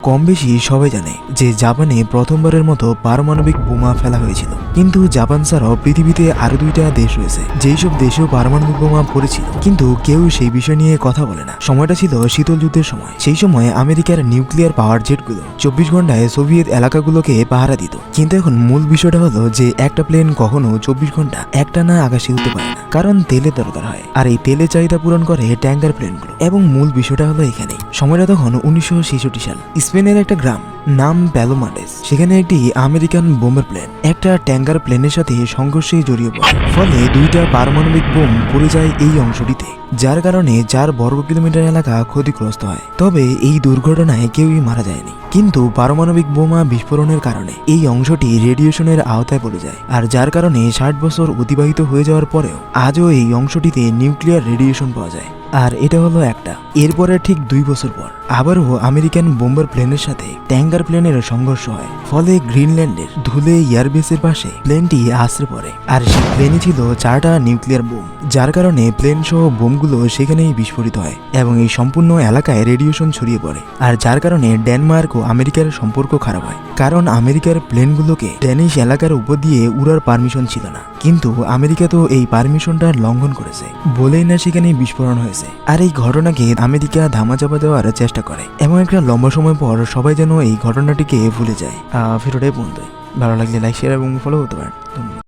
কম বেশি সবাই জানে যে জাপানে প্রথমবারের মতো পারমাণবিক বোমা ফেলা হয়েছিল, কিন্তু জাপান ছাড়াও পৃথিবীতে আরো দুইটা দেশ রয়েছে যেই সব দেশেও পারমাণবিক বোমা পড়েছিল, কিন্তু কেউ সেই বিষয় নিয়ে কথা বলে না। সময়টা ছিল শীতল যুদ্ধের সময়। সেই সময় আমেরিকার নিউক্লিয়ার পাওয়ার জেটগুলো 24 ঘন্টায় সোভিয়েত এলাকাগুলোকে পাহারা দিত। কিন্তু এখন মূল বিষয়টা হলো যে একটা প্লেন কখনো 24 ঘন্টা একটানা আকাশে উঠতে পারে না, কারণ তেলের দরকার হয়, আর এই তেলের চাহিদা পূরণ করে ট্যাঙ্কার প্লেনগুলো। এবং মূল বিষয়টা হলো এখানে। সময়টা তখন 1966 সাল। স্পেনের একটা গ্রাম নাম প্যালোমারেস, সেখানে একটি আমেরিকান বোমের প্লেন একটা ট্যাঙ্কার প্লেনের সাথে সংঘর্ষে জড়িয়ে পড়ে। ফলে দুইটা পারমাণবিক বোম পড়ে যায় এই অংশটিতে, যার কারণে 4 বর্গ কিলোমিটার এলাকা ক্ষতিগ্রস্ত হয়। তবে এই দুর্ঘটনায় কেউই মারা যায়নি, কিন্তু পারমাণবিক বোমা বিস্ফোরণের কারণে এই অংশটি রেডিয়েশনের আওতায় পড়ে যায়, আর যার কারণে 60 বছর অতিবাহিত হয়ে যাওয়ার পরেও আজও এই অংশটিতে নিউক্লিয়ার রেডিয়েশন পাওয়া যায়। আর এটা হলো একটা। এরপরে ঠিক 2 বছর পর আবারও আমেরিকান বোম্বার প্লেনের সাথে ট্যাঙ্কার প্লেনের সংঘর্ষ হয়। ফলে গ্রিনল্যান্ডের ধুলে এয়ারবেসের পাশে প্লেনটি আছড়ে পড়ে, আর সেই প্লেনে ছিল 4টা নিউক্লিয়ার বোম, যার কারণে প্লেন সহ বোমগুলো সেখানেই বিস্ফোরিত হয় এবং এই সম্পূর্ণ এলাকায় রেডিয়েশন ছড়িয়ে পড়ে। আর যার কারণে ডেনমার্ক ও আমেরিকার সম্পর্ক খারাপ হয়, কারণ আমেরিকার প্লেনগুলোকে ড্যানিশ এলাকার উপর দিয়ে উড়ার পারমিশন ছিল না, কিন্তু আমেরিকা তো এই পারমিশনটা লঙ্ঘন করেছে বলেই না সেখানে বিস্ফোরণ হয়েছে। আর এই ঘটনাকে আমেরিকা ধামাচাপা দেওয়ার চেষ্টা করে, এবং একটা লম্বা সময় পর সবাই যেন এই ঘটনাটিকে ভুলে যায়। ভিডিওটাই পর্যন্তই। ভালো লাগলে লাইক, শেয়ার এবং ফলো করতে পারেন। ধন্যবাদ।